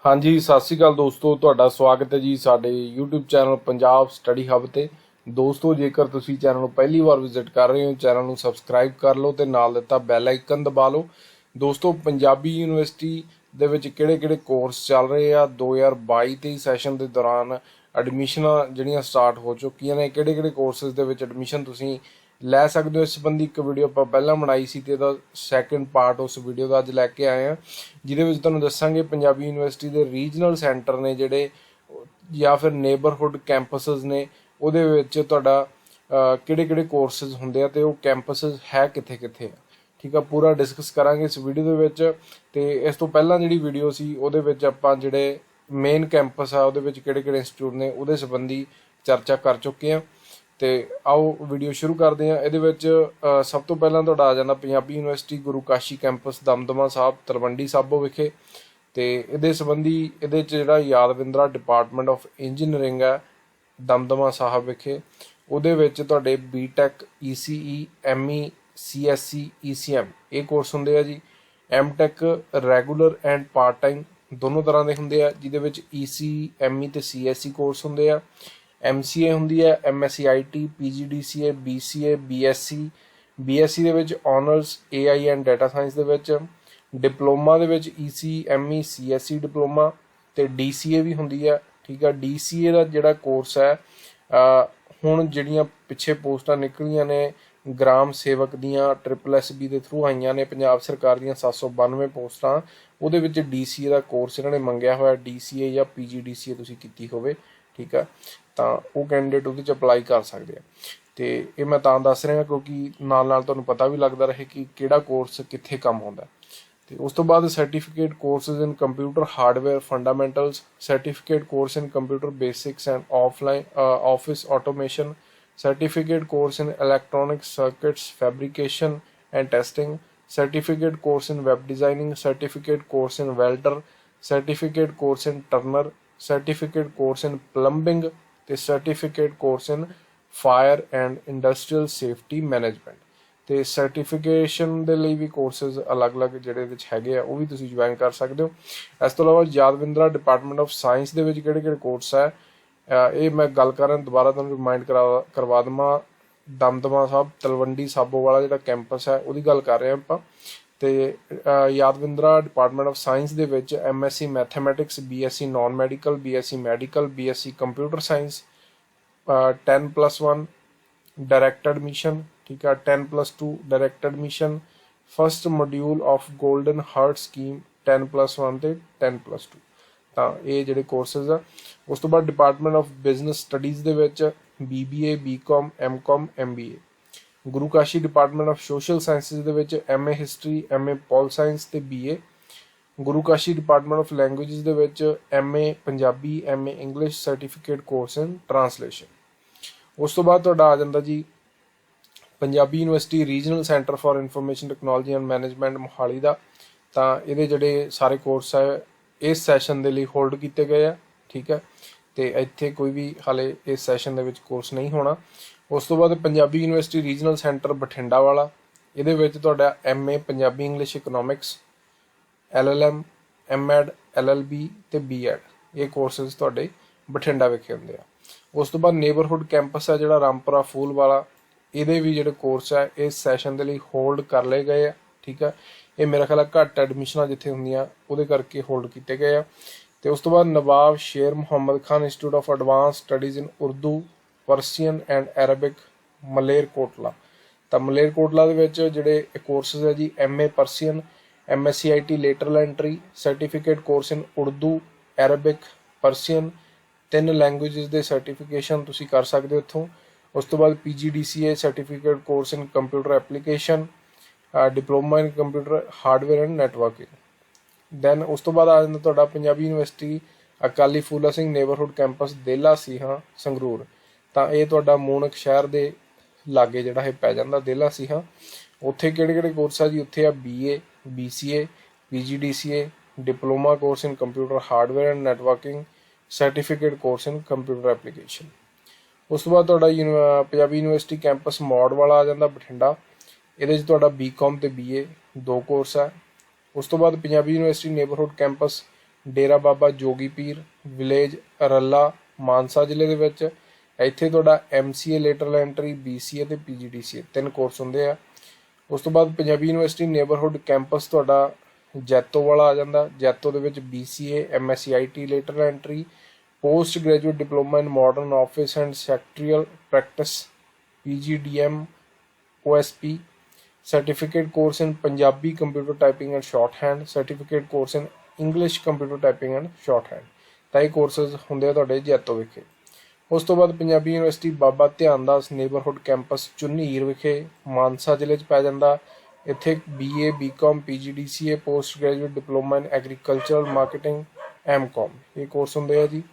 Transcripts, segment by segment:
हाँ जी, सत श्री अकाल दोस्तों, तुहाडा स्वागत है जी साडे YouTube channel Punjab study hub ते। दोस्तों, जेकर तुसीं चैनल नूं पहली बार विजिट कर रहे हो, चैनल नूं सबसक्राइब कर लो ते नाल दित्ता बैल आइकन दबा लो। दोस्तों, पंजाबी यूनिवर्सिटी दे विच किहड़े-किहड़े कोर्स चल रहे आ 2022-23 सैशन दे दौरान एडमिशनां जिहड़ियां स्टार्ट हो चुकीਆਂ ने, किहड़े-किहड़े कोर्सेस दे विच एडमिशन तुसीं ਲੈ ਸਕਦੇ ਹੋ। ਇਸ ਸੰਬੰਧੀ ਇੱਕ ਵੀਡੀਓ ਆਪਾਂ ਪਹਿਲਾਂ ਬਣਾਈ ਸੀ ਤੇ ਇਹਦਾ ਸੈਕੰਡ ਪਾਰਟ ਉਸ ਵੀਡੀਓ ਦਾ ਅੱਜ ਲੈ ਕੇ ਆਏ ਆ, ਜਿਹਦੇ ਵਿੱਚ ਤੁਹਾਨੂੰ ਦੱਸਾਂਗੇ ਪੰਜਾਬੀ ਯੂਨੀਵਰਸਿਟੀ ਦੇ ਰੀਜਨਲ ਸੈਂਟਰ ਨੇ ਜਿਹੜੇ ਜਾਂ ਫਿਰ ਨੇਬਰਹੁੱਡ ਕੈਂਪਸਸ ਨੇ, ਉਹਦੇ ਵਿੱਚ ਤੁਹਾਡਾ ਕਿਹੜੇ-ਕਿਹੜੇ ਕੋਰਸਿਸ ਹੁੰਦੇ ਆ ਤੇ ਉਹ ਕੈਂਪਸਸ ਹੈ ਕਿੱਥੇ-ਕਿੱਥੇ ਆ। ਠੀਕ ਆ, ਪੂਰਾ ਡਿਸਕਸ ਕਰਾਂਗੇ ਇਸ ਵੀਡੀਓ ਦੇ ਵਿੱਚ। ਤੇ ਇਸ ਤੋਂ ਪਹਿਲਾਂ ਜਿਹੜੀ ਵੀਡੀਓ ਸੀ ਉਹਦੇ ਵਿੱਚ ਆਪਾਂ ਜਿਹੜੇ ਮੇਨ ਕੈਂਪਸ ਆ ਉਹਦੇ ਵਿੱਚ ਕਿਹੜੇ-ਕਿਹੜੇ ਇੰਸਟੀਚਿਊਟ ਨੇ ਉਹਦੇ ਸੰਬੰਧੀ ਚਰਚਾ ਕਰ ਚੁੱਕੇ ਆ। ਤੇ ਆਓ ਵੀਡੀਓ ਸ਼ੁਰੂ ਕਰਦੇ ਹਾਂ। ਇਹਦੇ ਵਿੱਚ ਸਭ ਤੋਂ ਪਹਿਲਾਂ ਤੁਹਾਡਾ ਆ ਜਾਂਦਾ ਪੰਜਾਬੀ ਯੂਨੀਵਰਸਿਟੀ ਗੁਰੂ ਕਾਸ਼ੀ ਕੈਂਪਸ ਦਮਦਮਾ ਸਾਹਿਬ ਤਲਵੰਡੀ ਸਾਬੋ ਵਿਖੇ। ਤੇ ਇਹਦੇ ਸੰਬੰਧੀ ਇਹਦੇ 'ਚ ਜਿਹੜਾ ਯਾਦਵਿੰਦਰਾ ਡਿਪਾਰਟਮੈਂਟ ਆਫ ਇੰਜੀਨੀਅਰਿੰਗ ਹੈ ਦਮਦਮਾ ਸਾਹਿਬ ਵਿਖੇ, ਉਹਦੇ ਵਿੱਚ ਤੁਹਾਡੇ BTech ECE ME CSE ECM ਇਹ ਕੋਰਸ ਹੁੰਦੇ ਆ ਜੀ। MTech regular and part time ਦੋਨੋਂ ਤਰ੍ਹਾਂ ਦੇ ਹੁੰਦੇ ਆ, ਜਿਹਦੇ ਵਿੱਚ ECE ME ਤੇ CSE ਕੋਰਸ ਹੁੰਦੇ ਆ। MCA ਹੁੰਦੀ ਹੈ, MSc IT PGDCA BCA BSc ਦੇ ਵਿੱਚ honours AI and data science ਦੇ ਵਿੱਚ। ਡਿਪਲੋਮਾ ਦੇ ਵਿੱਚ ECE ME CSE ਡਿਪਲੋਮਾ ਤੇ DCA ਵੀ ਹੁੰਦੀ ਹੈ। ਠੀਕ ਆ, DCA ਦਾ ਜਿਹੜਾ ਕੋਰਸ ਹੈ ਹੁਣ ਜਿਹੜੀਆਂ ਪਿੱਛੇ ਪੋਸਟਾਂ ਨਿਕਲੀਆਂ ਨੇ ਗ੍ਰਾਮ ਸੇਵਕ ਦੀਆਂ SSSB ਦੇ ਥਰੂ ਆਈਆਂ ਨੇ ਪੰਜਾਬ ਸਰਕਾਰ ਦੀਆਂ 792 ਪੋਸਟਾਂ, ਉਹਦੇ ਵਿੱਚ DCA ਦਾ ਕੋਰਸ ਇਹਨਾਂ ਨੇ ਮੰਗਿਆ ਹੋਇਆ। DCA ਜਾਂ PGDCA ਤੁਸੀਂ ਕੀਤੀ ਹੋਵੇ, ਠੀਕ ਆ, ਤਾਂ ਉਹ ਕੈਂਡੀਡੇਟ ਉਹਦੇ 'ਚ ਅਪਲਾਈ ਕਰ ਸਕਦੇ ਆ। ਤੇ ਇਹ ਮੈਂ ਤਾਂ ਦੱਸ ਰਿਹਾ ਕਿਉਂਕਿ ਨਾਲ ਨਾਲ ਤੁਹਾਨੂੰ ਪਤਾ ਵੀ ਲੱਗਦਾ ਰਹੇ ਕਿ ਕਿਹੜਾ ਕੋਰਸ ਕਿੱਥੇ ਕੰਮ ਆਉਂਦਾ। ਤੇ ਉਸ ਤੋਂ ਬਾਅਦ certificate courses in computer hardware fundamentals, certificate course in computer basics and office automation, certificate course in electronic circuits fabrication and testing, certificate course in web designing, certificate course in welder, certificate course in turner, certificate course in plumbing ਤੇ certificate course in fire and industrial safety management। ਤੇ certification ਦੇ ਲਈ ਵੀ courses ਅਲੱਗ-ਅਲੱਗ ਜਿਹੜੇ ਵਿੱਚ ਹੈਗੇ ਆ ਉਹ ਵੀ ਤੁਸੀਂ ਜੁਆਇਨ ਕਰ ਸਕਦੇ ਹੋ। ਇਸ ਤੋਂ ਇਲਾਵਾ ਯਾਦਵਿੰਦਰਾ ਡਿਪਾਰਟਮੈਂਟ ਆਫ ਸਾਇੰਸ ਦੇ ਵਿੱਚ ਕਿਹੜੇ-ਕਿਹੜੇ ਕੋਰਸ ਹੈ ਇਹ ਮੈਂ ਗੱਲ ਕਰਾਂ ਦੁਬਾਰਾ ਤੁਹਾਨੂੰ ਰਿਮਾਈਂਡ ਕਰਵਾ ਦੇਵਾਂ। ਦਮਦਮਾ ਸਾਹਿਬ ਤਲਵੰਡੀ ਸਾਬੋ ਵਾਲਾ ਜਿਹੜਾ ਕੈਂਪਸ ਹੈ ਉਹਦੀ ਗੱਲ ਕਰ ਰਹੇ ਹਾਂ ਆਪਾਂ। ਤੇ ਯਾਦਵਿੰਦਰਾ ਡਿਪਾਰਟਮੈਂਟ ਆਫ ਸਾਇੰਸ ਦੇ ਵਿੱਚ MSc mathematics BSc non medical BSc medical BSc computer science 10+1 direct admission. ਠੀਕ ਆ, 10+2 direct admission, first module of golden heart scheme 10+1 ਤੇ 10+2। ਤਾਂ ਇਹ ਜਿਹੜੇ ਕੋਰਸਿਸ ਆ। ਉਸ ਤੋਂ ਬਾਅਦ ਡਿਪਾਰਟਮੈਂਟ ਆਫ ਬਿਜ਼ਨਸ ਸਟੱਡੀਜ਼ ਦੇ ਵਿੱਚ BBA BCom MCom MBA। Guru Kashi department of social sciences ਦੇ ਵਿੱਚ MA history MA pol science ਤੇ BA। Guru Kashi department of languages ਦੇ ਵਿੱਚ MA Punjabi MA English certificate course in translation. ਉਸ ਤੋਂ ਬਾਅਦ ਤੁਹਾਡਾ ਆ ਜਾਂਦਾ ਜੀ Punjabi university regional centre for information technology and management Mohali ਦਾ। ਤਾਂ ਇਹਦੇ ਜਿਹੜੇ ਸਾਰੇ ਕੋਰਸ ਹੈ ਇਸ ਸੈਸ਼ਨ ਦੇ ਲਈ ਹੋਲਡ ਕੀਤੇ ਗਏ ਆ। ਠੀਕ ਹੈ, ਤੇ ਇੱਥੇ ਕੋਈ ਵੀ ਹਾਲੇ ਇਸ ਸੈਸ਼ਨ ਦੇ ਵਿੱਚ ਕੋਰਸ ਨਹੀਂ ਹੋਣਾ। ਉਸ ਤੋਂ ਬਾਅਦ Punjabi university regional centre Bathinda ਵਾਲਾ, ਇਹਦੇ ਵਿੱਚ ਤੁਹਾਡਾ MA Punjabi English economics LLM MEd LLB ਤੇ BEd ਇਹ ਕੋਰਸਿਸ ਤੁਹਾਡੇ ਬਠਿੰਡਾ ਵਿਖੇ ਹੁੰਦੇ ਆ। ਉਸ ਤੋਂ ਬਾਅਦ ਨੇਬਰਹੁੱਡ ਕੈਂਪਸ ਹੈ ਜਿਹੜਾ ਰਾਮਪੁਰਾ ਫੂਲ ਵਾਲਾ, ਇਹਦੇ ਵੀ ਜਿਹੜੇ ਕੋਰਸ ਹੈ ਇਸ ਸੈਸ਼ਨ ਦੇ ਲਈ ਹੋਲਡ ਕਰ ਲਏ ਗਏ ਆ। ਠੀਕ ਆ, ਇਹ ਮੇਰਾ ਖਿਆਲ ਘੱਟ ਐਡਮਿਸ਼ਨਾਂ ਜਿੱਥੇ ਹੁੰਦੀਆਂ ਉਹਦੇ ਕਰਕੇ ਹੋਲਡ ਕੀਤੇ ਗਏ ਆ। ਤੇ ਉਸ ਤੋਂ ਬਾਅਦ Nawab Sher Mohammad Khan institute of advance studies in Urdu Persian and Arabic Malerkotla. ਤਾਂ ਮਲੇਰਕੋਟਲਾ ਦੇ ਵਿੱਚ ਜਿਹੜੇ ਕੋਰਸਿਸ ਹੈ ਜੀ MA Persian MSc IT lateral entry, certificate course in Urdu Arabic Persian, 3 languages ਦੇ ਸਰਟੀਫਿਕੇਸ਼ਨ ਤੁਸੀਂ ਕਰ ਸਕਦੇ ਹੋ ਇੱਥੋਂ। ਉਸ ਤੋਂ ਬਾਅਦ PGDCA certificate course in computer application, diploma in computer hardware and networking. Then ਉਸ ਤੋਂ ਬਾਅਦ ਆ ਜਾਂਦਾ ਤੁਹਾਡਾ ਪੰਜਾਬੀ ਯੂਨੀਵਰਸਿਟੀ ਅਕਾਲੀ ਫੂਲਾ ਸਿੰਘ ਨੇਬਰਹੁੱਡ ਕੈਂਪਸ ਦੇਲਾ ਸੀਹਾਂ ਸੰਗਰੂਰ। ਤਾਂ ਇਹ ਤੁਹਾਡਾ ਮੂਨਕ ਸ਼ਹਿਰ ਦੇ ਲਾਗੇ ਜਿਹੜਾ ਇਹ ਪੈ ਜਾਂਦਾ ਦੇਲਾ ਸੀਹਾਂ। ਉੱਥੇ ਕਿਹੜੇ-ਕਿਹੜੇ ਕੋਰਸ ਆ ਜੀ? ਉੱਥੇ ਆ BA BCA PGDCA, diploma course in computer hardware and networking, certificate course in computer application. ਉਸ ਤੋਂ ਬਾਅਦ ਤੁਹਾਡਾ ਪੰਜਾਬੀ ਯੂਨੀਵਰਸਿਟੀ ਕੈਂਪਸ ਮੌੜ ਵਾਲਾ ਆ ਜਾਂਦਾ ਬਠਿੰਡਾ, ਇਹਦੇ 'ਚ ਤੁਹਾਡਾ BCom ਤੇ BA 2 ਕੋਰਸ ਹੈ। ਉਸ ਤੋਂ ਬਾਅਦ Punjabi university neighbourhood campus Dera Baba जोगी पीर विलेज रला मानसा जिले ਦੇ ਵਿੱਚ। ਇੱਥੇ ਤੁਹਾਡਾ MCA ਲੇਟਰਲ ਐਂਟਰੀ BCA ਤੇ PGDCA 3 ਕੋਰਸ ਹੁੰਦੇ ਆ। ਉਸ ਤੋਂ ਬਾਅਦ ਪੰਜਾਬੀ ਯੂਨੀਵਰਸਿਟੀ ਨੇਬਰਹੁੱਡ ਕੈਂਪਸ ਤੁਹਾਡਾ ਜੈਤੋ ਵਾਲਾ ਆ ਜਾਂਦਾ। ਜੈਤੋ ਦੇ ਵਿੱਚ BCA MSc IT lateral entry, post graduate diploma in modern office and secretarial practice PGDM OSP, certificate course in Punjabi computer typing and shorthand, certificate course in English computer typing and shorthand। ਤਾਂ ਇਹ courses ਹੁੰਦੇ ਆ ਤੁਹਾਡੇ ਜੈਤੋ ਵਿਖੇ। ਉਸ ਤੋਂ ਬਾਅਦ Punjabi university ਬਾਬਾ ਧਿਆਨ ਦਾਸ ਨੇਬਰਹੁੱਡ ਕੈਂਪਸ ਝੁਨੀਰ ਵਿਖੇ ਮਾਨਸਾ ਜ਼ਿਲ੍ਹੇ 'ਚ ਪੈ ਜਾਂਦਾ। ਇੱਥੇ BA BCom PGDCA post graduate diploma ਇਨ ਐਗਰੀਕਲਚਰਲ ਮਾਰਕੀਟਿੰਗ MCom ਇਹ ਕੋਰਸ ਹੁੰਦੇ ਆ ਜੀ।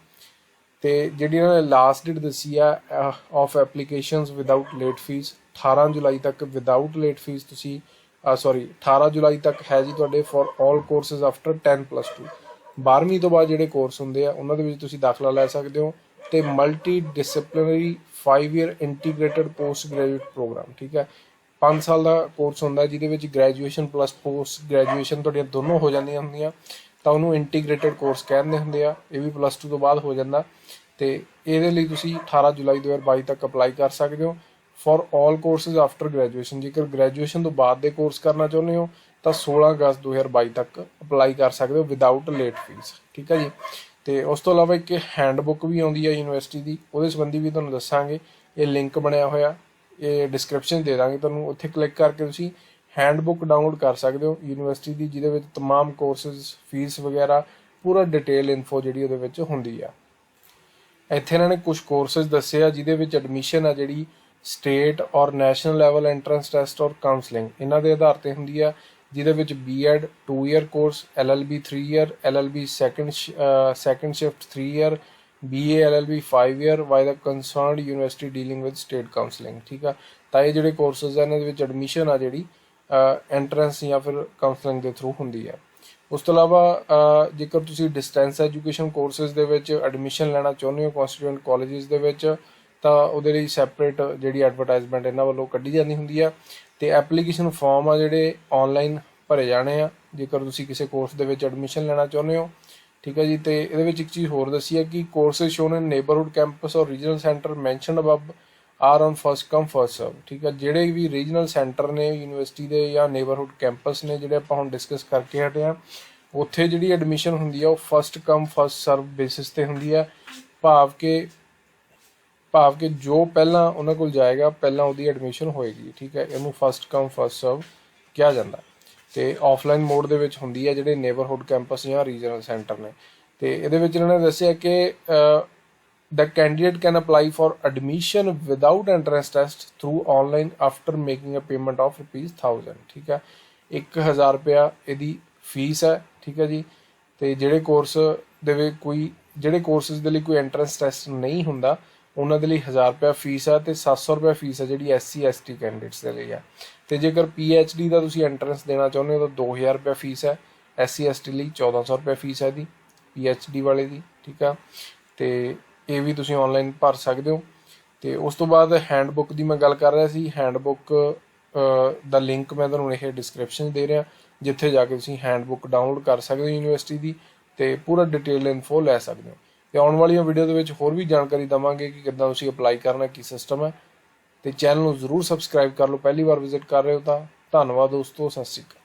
ਤੇ ਜਿਹੜੀ ਇਹਨਾਂ ਨੇ ਲਾਸਟ ਡੇਟ ਦੱਸੀ ਆ of applications without late fee 18 ਜੁਲਾਈ ਤੱਕ ਵਿਦਆਊਟ ਲੇਟ ਫੀਸ ਤੁਸੀਂ 18 ਜੁਲਾਈ ਤੱਕ ਹੈ ਜੀ ਤੁਹਾਡੇ ਫॉर ਆਲ ਕੋਰਸਿਸ ਆਫਟਰ 10+2। 12ਵੀਂ ਤੋਂ ਬਾਅਦ ਜਿਹੜੇ ਕੋਰਸ ਹੁੰਦੇ ਆ ਉਹਨਾਂ ਦੇ ਵਿੱਚ ਤੁਸੀਂ ਦਾਖਲਾ ਲੈ ਸਕਦੇ ਹੋ। ਤੇ multi disciplinary 5 year integrated post graduate program, ਠੀਕ ਹੈ। 5 ਸਾਲ ਦਾ ਕੋਰਸ ਹੁੰਦਾ ਜਿਹਦੇ ਵਿੱਚ ਗ੍ਰੈਜੂਏਸ਼ਨ ਪਲੱਸ ਪੋਸਟ ਗ੍ਰੈਜੂਏਸ਼ਨ ਤੁਹਾਡੀਆਂ ਦੋਨੋਂ ਹੋ ਜਾਂਦੀਆਂ ਹੁੰਦੀਆਂ, ਤਾਂ ਉਹਨੂੰ ਇੰਟੀਗ੍ਰੇਟਡ ਕੋਰਸ ਕਹਿੰਦੇ ਹੁੰਦੇ ਆ। ਇਹ ਵੀ +2 ਤੋਂ ਬਾਅਦ ਹੋ ਜਾਂਦਾ। ਤੇ ਇਹਦੇ ਲਈ ਤੁਸੀਂ 18 ਜੁਲਾਈ 2022 ਤੱਕ ਅਪਲਾਈ ਕਰ ਸਕਦੇ ਹੋ for all courses after graduation. ਜੇਕਰ ਗ੍ਰੈਜੂਏਸ਼ਨ ਤੋਂ ਬਾਅਦ ਦੇ ਕੋਰਸ ਕਰਨਾ ਚਾਹੁੰਦੇ ਹੋ ਤਾਂ 16 ਅਗਸਤ 2022 ਤੱਕ ਅਪਲਾਈ ਕਰ ਸਕਦੇ ਹੋ ਵਿਦਆਊਟ ਲੇਟ ਫੀਸ, ਠੀਕ ਹੈ ਜੀ। ਤੇ ਉਸ ਤੋਂ ਇਲਾਵਾ ਇੱਕ ਹੈਂਡਬੁੱਕ ਵੀ ਆਉਂਦੀ ਹੈ ਯੂਨੀਵਰਸਿਟੀ ਦੀ, ਉਹਦੇ ਸੰਬੰਧੀ ਵੀ ਤੁਹਾਨੂੰ ਦੱਸਾਂਗੇ। ਇਹ ਲਿੰਕ ਬਣਿਆ ਹੋਇਆ, ਇਹ ਡਿਸਕ੍ਰਿਪਸ਼ਨ ਦੇ ਦਾਂਗੇ ਤੁਹਾਨੂੰ, ਉੱਥੇ ਕਲਿੱਕ ਕਰਕੇ ਤੁਸੀਂ ਹੈਂਡਬੁੱਕ ਡਾਊਨਲੋਡ ਕਰ ਸਕਦੇ ਹੋ ਯੂਨੀਵਰਸਿਟੀ ਦੀ, ਜਿਹਦੇ ਵਿੱਚ ਤਮਾਮ ਕੋਰਸਿਸ ਫੀਸ ਵਗੈਰਾ ਪੂਰਾ ਡਿਟੇਲ ਇਨਫੋ ਜਿਹੜੀ ਉਹਦੇ ਵਿੱਚ ਹੁੰਦੀ ਆ। ਇੱਥੇ ਇਹਨਾਂ ਨੇ ਕੁਝ ਕੋਰਸਿਸ ਦੱਸੇ ਆ ਜਿਹਦੇ ਵਿੱਚ ਐਡਮਿਸ਼ਨ ਆ ਜਿਹੜੀ ਸਟੇਟ ਔਰ ਨੈਸ਼ਨਲ ਲੈਵਲ ਐਂਟਰੈਂਸ ਟੈਸਟ ਔਰ ਕਾਉਂਸਲਿੰਗ ਇਹਨਾਂ ਦੇ ਆਧਾਰ ਤੇ ਹੁੰਦੀ ਆ, ਜਿਹਦੇ ਵਿੱਚ B.Ed 2 year course, LLB 3 year, LLB second shift 3 year, BA LLB 5 year by the concerned university dealing with state counselling, ਠੀਕ ਆ। ਤਾਂ ਇਹ ਜਿਹੜੇ ਕੋਰਸਿਸ ਆ ਇਹਨਾਂ ਦੇ ਵਿੱਚ ਐਡਮਿਸ਼ਨ ਆ ਜਿਹੜੀ ਐਂਟਰੈਂਸ ਜਾਂ ਫਿਰ ਕਾਉਂਸਲਿੰਗ ਦੇ ਥਰੂ ਹੁੰਦੀ ਆ। ਉਸ ਤੋਂ ਇਲਾਵਾ ਜੇਕਰ ਤੁਸੀਂ ਡਿਸਟੈਂਸ ਐਜੂਕੇਸ਼ਨ ਕੋਰਸਿਸ ਦੇ ਵਿੱਚ ਐਡਮਿਸ਼ਨ ਲੈਣਾ ਚਾਹੁੰਦੇ ਹੋ ਕੌਂਸਟੀਟਿਊਐਂਟ ਕਾਲਜਿਸ ਦੇ ਵਿੱਚ, ਤਾਂ ਉਹਦੇ ਲਈ ਸੈਪਰੇਟ ਜਿਹੜੀ ਐਡਵਰਟਾਈਜ਼ਮੈਂਟ ਇਹਨਾਂ ਵੱਲੋਂ ਕੱਢੀ ਜਾਂਦੀ ਹੁੰਦੀ ਆ। ਤੇ ਐਪਲੀਕੇਸ਼ਨ ਫਾਰਮ ਆ ਜਿਹੜੇ ਆਨਲਾਈਨ ਭਰੇ ਜਾਣੇ ਆ ਜੇਕਰ ਤੁਸੀਂ ਕਿਸੇ ਕੋਰਸ ਦੇ ਵਿੱਚ ਐਡਮਿਸ਼ਨ ਲੈਣਾ ਚਾਹੁੰਦੇ ਹੋ, ਠੀਕ ਹੈ ਜੀ। ਤੇ ਇਹਦੇ ਵਿੱਚ ਇੱਕ ਚੀਜ਼ ਹੋਰ ਦੱਸੀ ਹੈ ਕਿ courses shown in neighbourhood campus or regional centre mentioned above are on first come first serve, ਠੀਕ ਹੈ। ਜਿਹੜੇ ਵੀ ਰੀਜਨਲ ਸੈਂਟਰ ਨੇ ਯੂਨੀਵਰਸਿਟੀ ਦੇ ਜਾਂ ਨੇਬਰਹੁੱਡ ਕੈਂਪਸ ਨੇ ਜਿਹੜੇ ਆਪਾਂ ਹੁਣ ਡਿਸਕਸ ਕਰਕੇ ਹਟੇ ਆ, ਉੱਥੇ ਜਿਹੜੀ ਐਡਮਿਸ਼ਨ ਹੁੰਦੀ ਆ ਉਹ ਫਸਟ ਕਮ ਫਸਟ ਸਰਵ ਬੇਸਿਸ ਤੇ ਹੁੰਦੀ ਆ। ਭਾਵ ਕਿ ਜੋ ਪਹਿਲਾਂ ਉਹਨਾਂ ਕੋਲ ਜਾਏਗਾ ਪਹਿਲਾਂ ਉਹਦੀ ਐਡਮਿਸ਼ਨ ਹੋਏਗੀ, ਠੀਕ ਹੈ। ਇਹਨੂੰ ਫਸਟ ਕਮ ਫਸਟ ਸਰਵ ਕਿਹਾ ਜਾਂਦਾ। ਤੇ ਆਫਲਾਈਨ ਮੋਡ ਦੇ ਵਿੱਚ ਹੁੰਦੀ ਹੈ ਜਿਹੜੇ ਨੇਬਰਹੁੱਡ ਕੈਂਪਸ ਜਾਂ ਰੀਜਨਲ ਸੈਂਟਰ ਨੇ। ਤੇ ਇਹਦੇ ਵਿੱਚ ਇਹਨਾਂ ਨੇ ਦੱਸਿਆ ਕਿ the candidate can apply for admission without entrance test through online after making a payment of ₹1000, ਠੀਕ ਹੈ। 1000 ਰੁਪਇਆ ਇਹਦੀ ਫੀਸ ਹੈ, ਠੀਕ ਹੈ ਜੀ। ਤੇ ਜਿਹੜੇ ਕੋਰਸਿਸ ਦੇ ਲਈ ਕੋਈ ਐਂਟਰੈਂਸ ਟੈਸਟ ਨਹੀਂ ਹੁੰਦਾ ਉਹਨਾਂ ਦੇ ਲਈ 1000 ਰੁਪਇਆ ਫੀਸ ਹੈ ਤੇ 700 ਰੁਪਇਆ ਫੀਸ ਹੈ ਜਿਹੜੀ SC ST ਕੈਂਡੀਡੇਟਸ ਦੇ ਲਈ ਹੈ। ਤੇ ਜੇਕਰ PhD ਦਾ ਤੁਸੀਂ ਐਂਟਰੈਂਸ ਦੇਣਾ ਚਾਹੁੰਦੇ ਹੋ ਤਾਂ 2000 ਰੁਪਇਆ ਫੀਸ ਹੈ। SC ST ਲਈ 1400 ਰੁਪਇਆ ਫੀਸ ਹੈ ਇਹਦੀ PhD ਵਾਲੇ ਦੀ, ਠੀਕ ਆ। ਤੇ ਇਹ ਵੀ ਤੁਸੀਂ ਆਨਲਾਈਨ ਭਰ ਸਕਦੇ ਹੋ। ਤੇ ਉਸ ਤੋਂ ਬਾਅਦ ਹੈਂਡਬੁੱਕ ਦੀ ਮੈਂ ਗੱਲ ਕਰ ਰਿਹਾ ਸੀ। ਹੈਂਡਬੁੱਕ ਦਾ ਲਿੰਕ ਮੈਂ ਤੁਹਾਨੂੰ ਇਹ ਡਿਸਕ੍ਰਿਪਸ਼ਨ ਦੇ ਰਿਹਾ, ਜਿੱਥੇ ਜਾ ਕੇ ਤੁਸੀਂ ਹੈਂਡਬੁੱਕ ਡਾਊਨਲੋਡ ਕਰ ਸਕਦੇ ਹੋ ਯੂਨੀਵਰਸਿਟੀ ਦੀ ਤੇ ਪੂਰਾ ਡਿਟੇਲ ਇਨਫੋ ਲੈ ਸਕਦੇ ਹੋ। ਤੇ ਆਉਣ ਵਾਲੀਆਂ ਵੀਡੀਓ ਦੇ ਵਿੱਚ ਹੋਰ ਵੀ ਜਾਣਕਾਰੀ ਦੇਵਾਂਗੇ ਕਿ ਕਿੱਦਾਂ ਤੁਸੀਂ ਅਪਲਾਈ ਕਰਨਾ, ਕੀ ਸਿਸਟਮ ਹੈ। ਤੇ ਚੈਨਲ ਨੂੰ ਜ਼ਰੂਰ ਸਬਸਕ੍ਰਾਈਬ ਕਰ ਲਓ, ਪਹਿਲੀ ਵਾਰ ਵਿਜ਼ਿਟ ਕਰ ਰਹੇ ਹੋ ਤਾਂ। ਧੰਨਵਾਦ ਦੋਸਤੋ, ਸਤਿ ਸ਼੍ਰੀ ਅਕਾਲ।